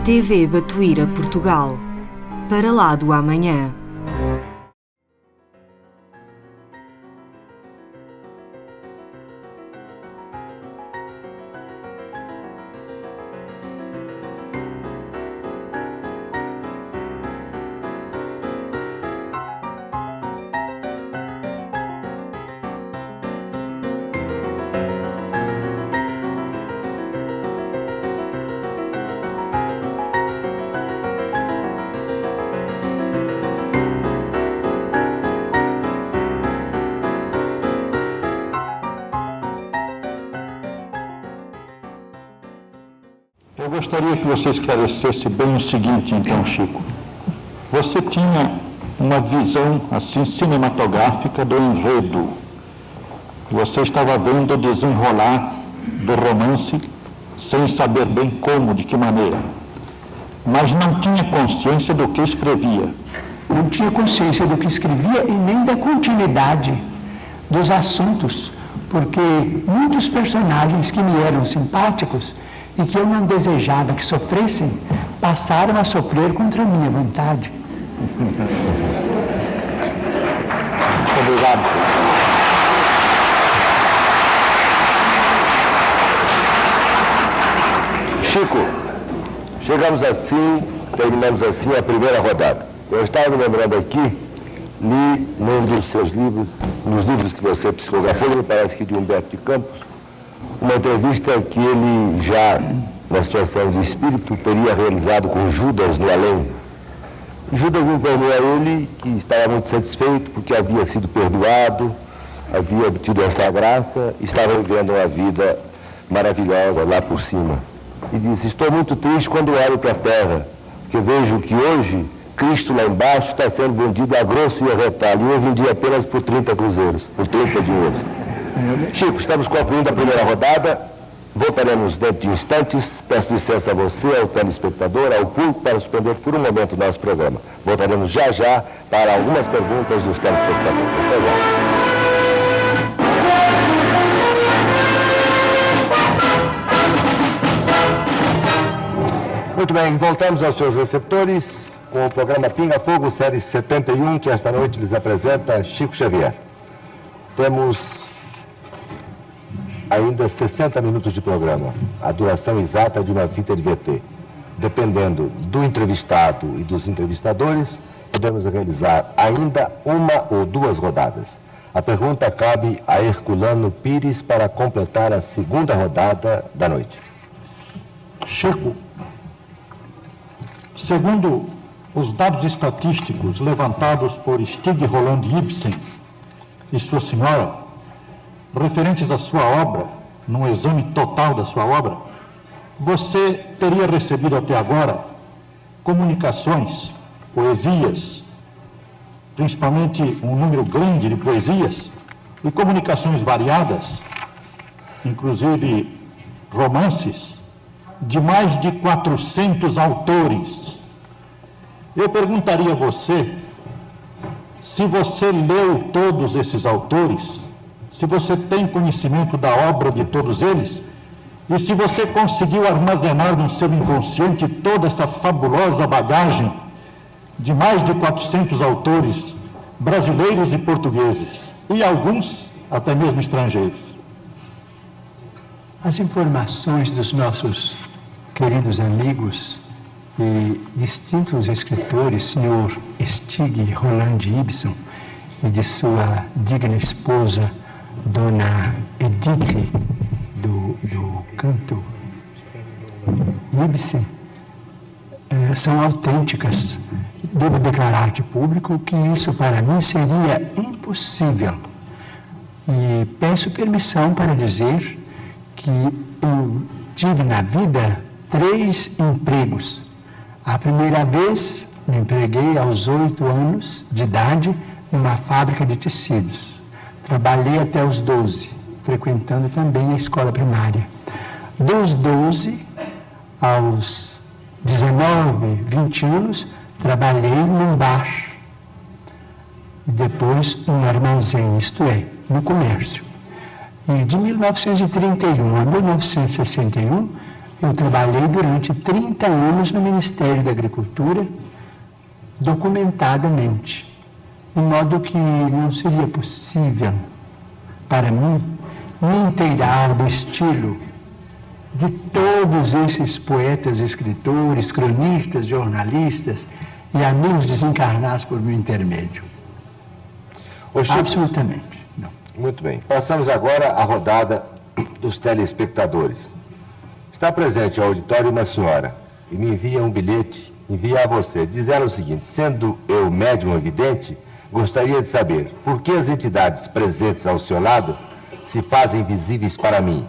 TV Batuíra Portugal. Para lá do amanhã. Eu gostaria que você esclarecesse bem o seguinte, então, Chico. Você tinha uma visão, assim, cinematográfica do enredo. Você estava vendo o desenrolar do romance sem saber bem como, de que maneira. Mas não tinha consciência do que escrevia. Não tinha consciência do que escrevia e nem da continuidade dos assuntos, porque muitos personagens que me eram simpáticos e que eu não desejava que sofressem, passaram a sofrer contra a minha vontade. Obrigado. Chico, terminamos assim a primeira rodada. Eu estava me lembrando aqui, li num dos seus livros, nos livros que você psicografou, me parece que de Humberto de Campos, uma entrevista que ele já, na situação de espírito, teria realizado com Judas no além. Judas informou a ele que estava muito satisfeito porque havia sido perdoado, havia obtido essa graça, estava vivendo uma vida maravilhosa lá por cima. E disse: estou muito triste quando olho para a terra, porque vejo que hoje Cristo lá embaixo está sendo vendido a grosso e a retalho, e eu vendi apenas por 30 cruzeiros, por 30 dinheiros. Chico, estamos concluindo a primeira rodada, voltaremos dentro de instantes. Peço licença a você, ao telespectador, ao público, para suspender por um momento o nosso programa. Voltaremos já para algumas perguntas dos telespectadores. Até já. Muito bem, voltamos aos seus receptores com o programa Pinga Fogo, série 71, que esta noite lhes apresenta Chico Xavier. Temos ainda 60 minutos de programa, a duração exata de uma fita de VT. Dependendo do entrevistado e dos entrevistadores, podemos realizar ainda uma ou duas rodadas. A pergunta cabe a Herculano Pires para completar a segunda rodada da noite. Chico, segundo os dados estatísticos levantados por Stig Roland Ibsen e sua senhora, referentes à sua obra, num exame total da sua obra, você teria recebido até agora comunicações, poesias, principalmente um número grande de poesias, e comunicações variadas, inclusive romances, de mais de 400 autores. Eu perguntaria a você se você leu todos esses autores, se você tem conhecimento da obra de todos eles, e se você conseguiu armazenar no seu inconsciente toda essa fabulosa bagagem de mais de 400 autores brasileiros e portugueses, e alguns até mesmo estrangeiros. As informações dos nossos queridos amigos e distintos escritores, senhor Stig Roland Ibsen, e de sua digna esposa, Dona Edith, do canto Ibsen, são autênticas. Devo declarar de público que isso para mim seria impossível. E peço permissão para dizer que eu tive na vida 3 empregos. A primeira vez me empreguei aos 8 anos de idade numa fábrica de tecidos. Trabalhei até os 12, frequentando também a escola primária. Dos 12 aos 19, 20 anos, trabalhei num bar. E depois num armazém, isto é, no comércio. E de 1931 a 1961, Eu trabalhei durante 30 anos no Ministério da Agricultura, documentadamente, de modo que não seria possível para mim me inteirar do estilo de todos esses poetas, escritores, cronistas, jornalistas e amigos desencarnados por meu intermédio. Absolutamente não. Muito bem. Passamos agora à rodada dos telespectadores. Está presente ao auditório uma senhora e me envia um bilhete, envia a você, diz ela o seguinte: sendo eu médium evidente, gostaria de saber por que as entidades presentes ao seu lado se fazem visíveis para mim,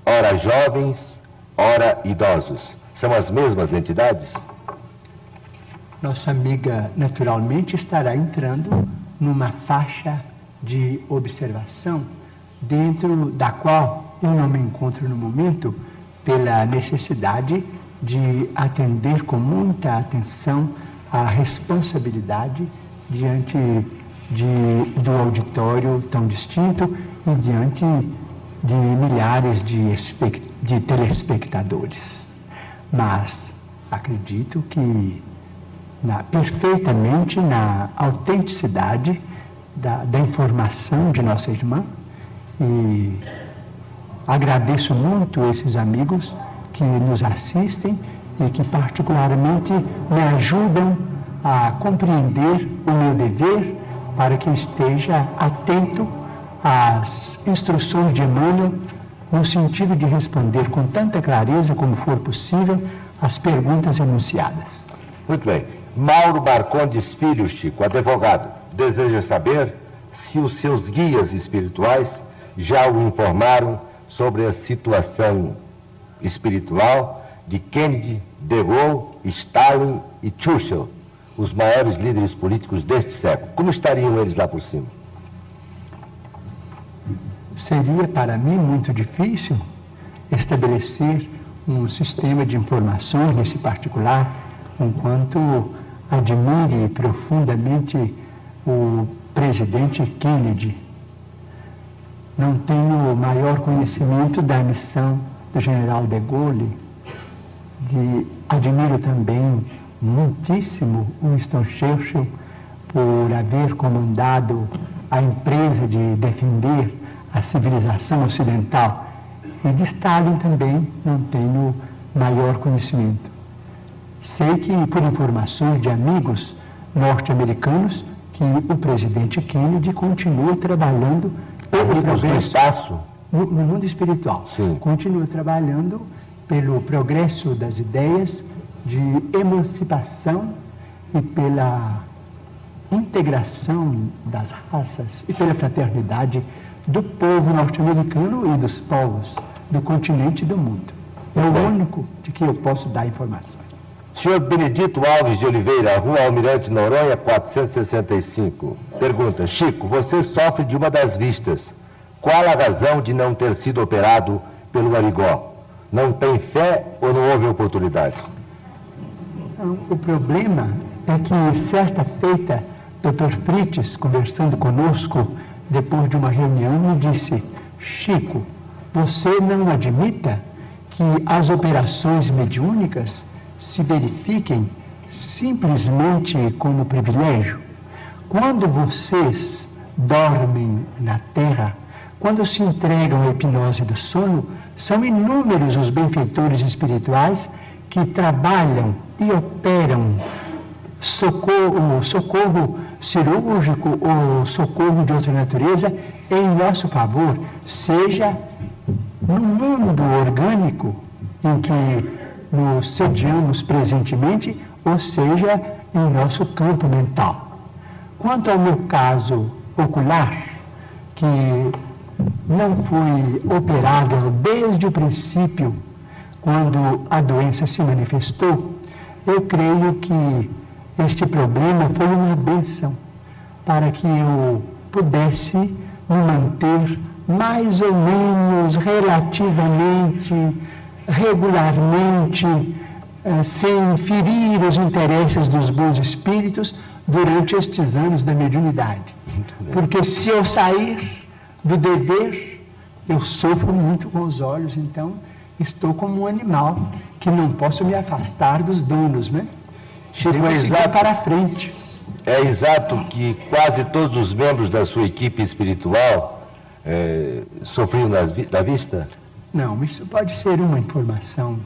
ora jovens, ora idosos. São as mesmas entidades? Nossa amiga naturalmente estará entrando numa faixa de observação dentro da qual eu não me encontro no momento, pela necessidade de atender com muita atenção à responsabilidade diante do auditório tão distinto e diante de milhares de telespectadores. Mas acredito que perfeitamente na autenticidade da informação de nossa irmã, e agradeço muito esses amigos que nos assistem e que particularmente me ajudam a compreender o meu dever para que esteja atento às instruções de Emmanuel no sentido de responder com tanta clareza como for possível as perguntas enunciadas. Muito bem. Mauro Marcondes Filho, Chico, advogado, deseja saber se os seus guias espirituais já o informaram sobre a situação espiritual de Kennedy, De Gaulle, Stalin e Churchill, os maiores líderes políticos deste século. Como estariam eles lá por cima? Seria para mim muito difícil estabelecer um sistema de informações nesse particular, enquanto admire profundamente o presidente Kennedy. Não tenho maior conhecimento da missão do general De Gaulle. Admiro também muitíssimo Winston Churchill por haver comandado a empresa de defender a civilização ocidental. E de Stalin também não tenho maior conhecimento. Sei que, por informações de amigos norte-americanos, que o presidente Kennedy continua trabalhando pelo progresso no mundo espiritual. Sim. Continua trabalhando pelo progresso das ideias de emancipação e pela integração das raças e pela fraternidade do povo norte-americano e dos povos do continente e do mundo. É o único de que eu posso dar informações. Senhor Benedito Alves de Oliveira, Rua Almirante Noronha, 465. Pergunta: Chico, você sofre de uma das vistas. Qual a razão de não ter sido operado pelo Arigó? Não tem fé ou não houve oportunidade? Não, o problema é que, certa feita, Dr. Fritz, conversando conosco, depois de uma reunião, me disse: Chico, você não admita que as operações mediúnicas se verifiquem simplesmente como privilégio? Quando vocês dormem na Terra, quando se entregam à hipnose do sono, são inúmeros os benfeitores espirituais que trabalham e operam socorro cirúrgico ou socorro de outra natureza em nosso favor, seja no mundo orgânico em que nos sediamos presentemente, ou seja, em nosso campo mental. Quanto ao meu caso ocular, que não foi operado desde o princípio, quando a doença se manifestou, eu creio que este problema foi uma bênção para que eu pudesse me manter mais ou menos relativamente regularmente, sem ferir os interesses dos bons espíritos durante estes anos da mediunidade. Porque se eu sair do dever, eu sofro muito com os olhos, então estou como um animal que não posso me afastar dos donos, né? Chico, Devo é seguir exato, para frente. é exato que quase todos os membros da sua equipe espiritual sofriam da vista? Não, isso pode ser uma informação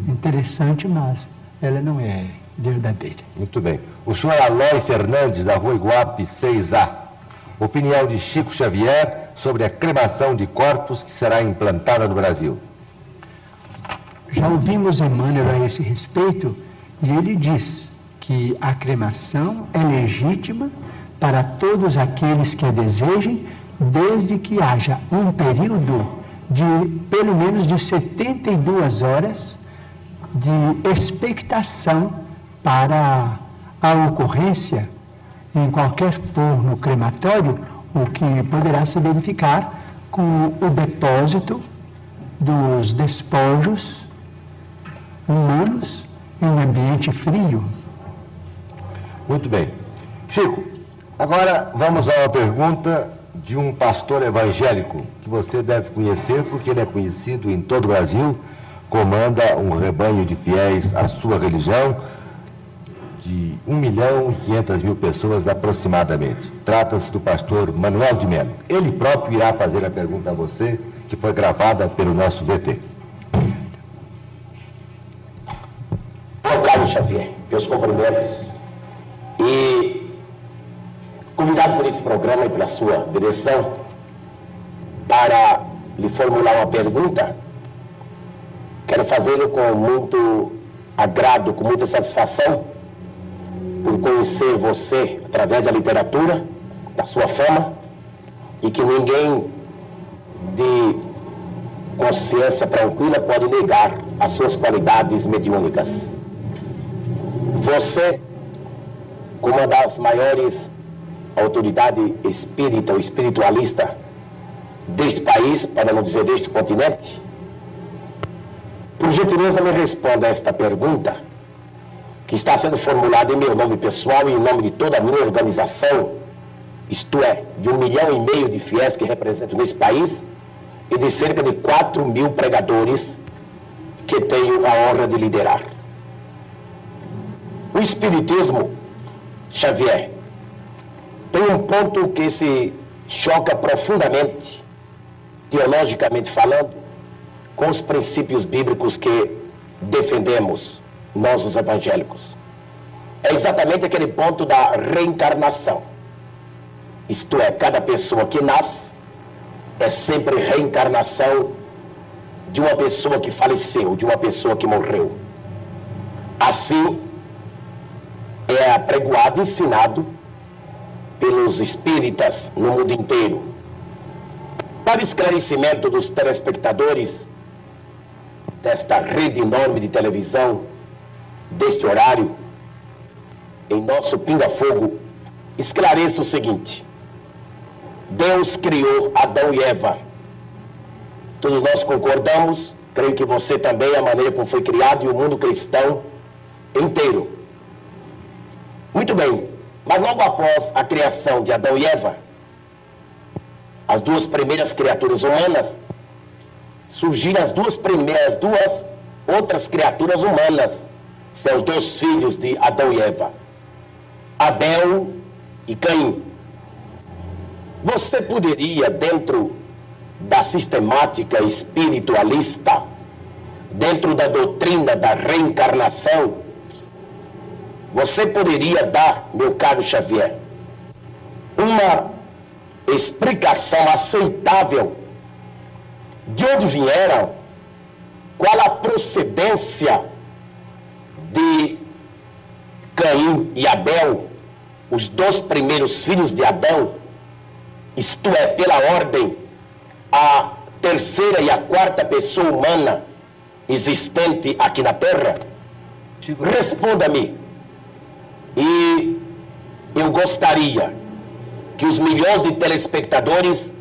interessante, mas ela não é verdadeira. Muito bem. O senhor Aloy Fernandes, da Rua Iguape 6A. Opinião de Chico Xavier sobre a cremação de corpos que será implantada no Brasil. Já ouvimos Emmanuel a esse respeito e ele diz que a cremação é legítima para todos aqueles que a desejem, desde que haja um período de pelo menos de 72 horas de expectação para a ocorrência em qualquer forno crematório, o que poderá se verificar com o depósito dos despojos humanos em ambiente frio. Muito bem. Chico, agora vamos a uma pergunta de um pastor evangélico que você deve conhecer, porque ele é conhecido em todo o Brasil, comanda um rebanho de fiéis à sua religião, de 1.500.000 pessoas aproximadamente. Trata-se do pastor Manuel de Melo. Ele próprio irá fazer a pergunta a você, que foi gravada pelo nosso VT. Meu caro Xavier, meus cumprimentos. E convidado por esse programa e pela sua direção para lhe formular uma pergunta, quero fazê-lo com muito agrado, com muita satisfação, por conhecer você através da literatura, da sua fama, e que ninguém de consciência tranquila pode negar as suas qualidades mediúnicas. Você, como uma das maiores autoridades espírita ou espiritualista deste país, para não dizer deste continente, por gentileza me responda a esta pergunta, que está sendo formulada em meu nome pessoal e em nome de toda a minha organização, isto é, de 1,5 milhão de fiéis que represento nesse país e de cerca de 4.000 pregadores que tenho a honra de liderar. O Espiritismo, Xavier, tem um ponto que se choca profundamente, teologicamente falando, com os princípios bíblicos que defendemos nós, os evangélicos. É exatamente aquele ponto da reencarnação. Isto é, cada pessoa que nasce é sempre reencarnação de uma pessoa que faleceu, de uma pessoa que morreu. Assim, é apregoado e ensinado pelos espíritas no mundo inteiro. Para esclarecimento dos telespectadores desta rede enorme de televisão, deste horário, em nosso pinga-fogo, esclareça o seguinte: Deus criou Adão e Eva. Todos nós concordamos, creio que você também, a maneira como foi criado e o mundo cristão inteiro. Muito bem, mas logo após a criação de Adão e Eva, as duas primeiras criaturas humanas, surgiram as duas outras criaturas humanas. São os dois filhos de Adão e Eva, Abel e Caim. Você poderia, dentro da sistemática espiritualista, dentro da doutrina da reencarnação, você poderia dar, meu caro Xavier, uma explicação aceitável de onde vieram, qual a procedência de Caim e Abel, os dois primeiros filhos de Adão, isto é, pela ordem, a terceira e a quarta pessoa humana existente aqui na Terra? Responda-me. E eu gostaria que os milhões de telespectadores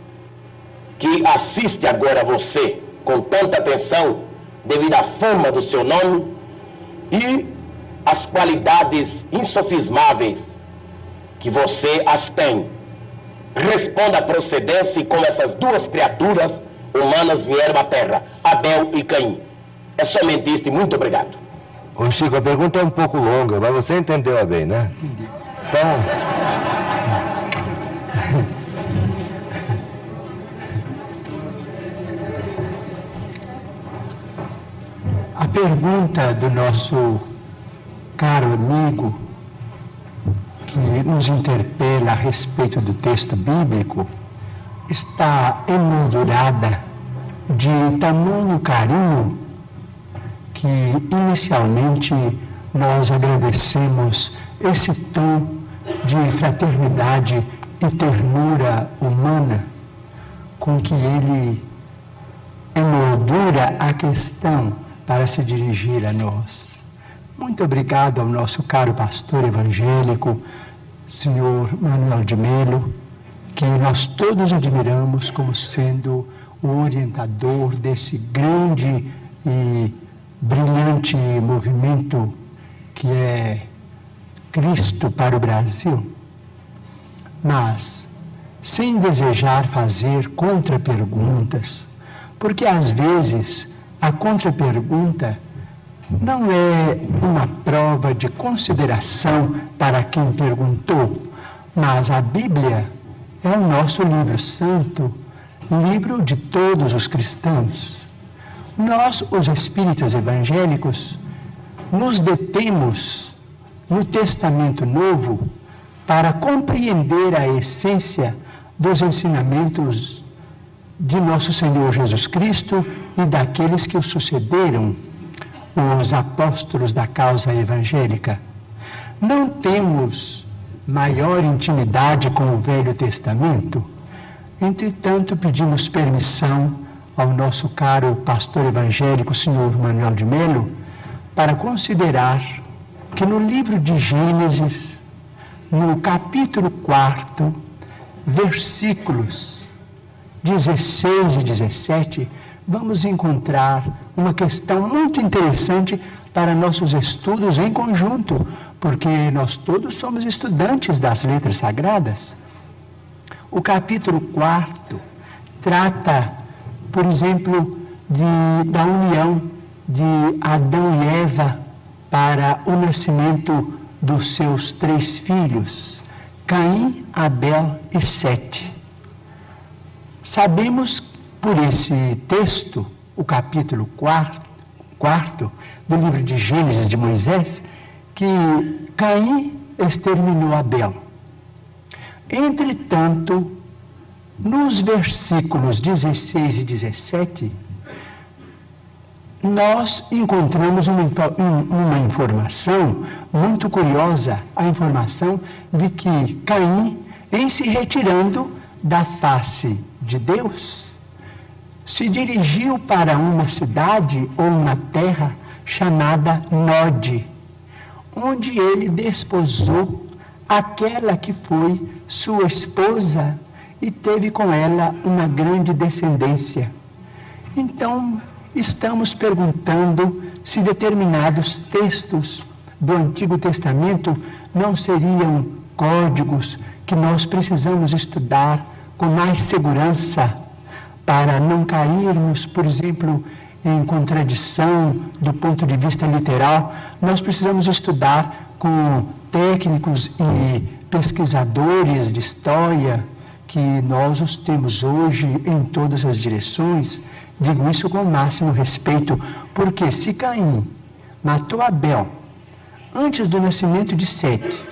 que assistem agora a você com tanta atenção, devido à fama do seu nome e as qualidades insofismáveis que você as tem, responda a procedência e como essas duas criaturas humanas vieram à Terra, Abel e Caim. É somente isto e muito obrigado. Ô Chico, a pergunta é um pouco longa, mas você entendeu bem, né? Entendi. Então, a pergunta do nosso caro amigo, que nos interpela a respeito do texto bíblico, está emoldurada de tamanho carinho que inicialmente nós agradecemos esse tom de fraternidade e ternura humana com que ele emoldura a questão para se dirigir a nós. Muito obrigado ao nosso caro pastor evangélico, senhor Manuel de Melo, que nós todos admiramos como sendo o orientador desse grande e brilhante movimento que é Cristo para o Brasil. Mas, sem desejar fazer contraperguntas, porque às vezes a contrapergunta não é uma prova de consideração para quem perguntou, mas a Bíblia é o nosso livro santo, livro de todos os cristãos. Nós, os espíritas evangélicos, nos detemos no Testamento Novo para compreender a essência dos ensinamentos de nosso Senhor Jesus Cristo e daqueles que o sucederam, os apóstolos da causa evangélica. Não temos maior intimidade com o Velho Testamento, entretanto pedimos permissão ao nosso caro pastor evangélico, senhor Manuel de Melo, para considerar que no livro de Gênesis, no capítulo 4, versículos 16 e 17, vamos encontrar uma questão muito interessante para nossos estudos em conjunto, porque nós todos somos estudantes das letras sagradas. O capítulo 4 trata, por exemplo, da união de Adão e Eva para o nascimento dos seus 3 filhos, Caim, Abel e Sete. Sabemos por esse texto, o capítulo 4 do livro de Gênesis de Moisés, que Caim exterminou Abel. Entretanto, nos versículos 16 e 17, nós encontramos uma informação muito curiosa, a informação de que Caim, em se retirando da face de Deus, se dirigiu para uma cidade ou uma terra chamada Nod, onde ele desposou aquela que foi sua esposa e teve com ela uma grande descendência. Então, estamos perguntando se determinados textos do Antigo Testamento não seriam códigos que nós precisamos estudar com mais segurança para não cairmos, por exemplo, em contradição do ponto de vista literal. Nós precisamos estudar com técnicos e pesquisadores de história, que nós os temos hoje em todas as direções. Digo isso com o máximo respeito, porque se Caim matou Abel antes do nascimento de Sete,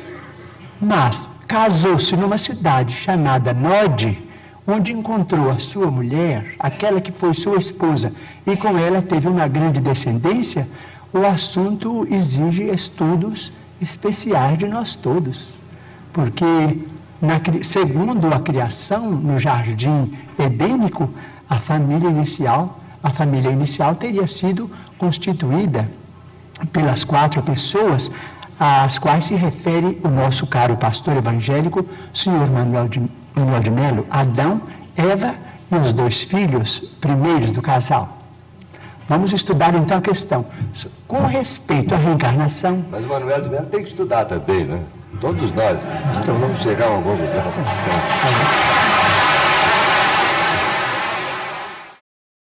mas casou-se numa cidade chamada Nod, onde encontrou a sua mulher, aquela que foi sua esposa, e com ela teve uma grande descendência, o assunto exige estudos especiais de nós todos. Porque, segundo a criação no jardim edênico, a família inicial teria sido constituída pelas 4 pessoas às quais se refere o nosso caro pastor evangélico, senhor Manuel de Melo, Adão, Eva e os 2 filhos primeiros do casal. Vamos estudar então a questão com respeito à reencarnação. Mas o Manuel de Melo tem que estudar também, né? Todos nós. Então vamos chegar a uma conclusão.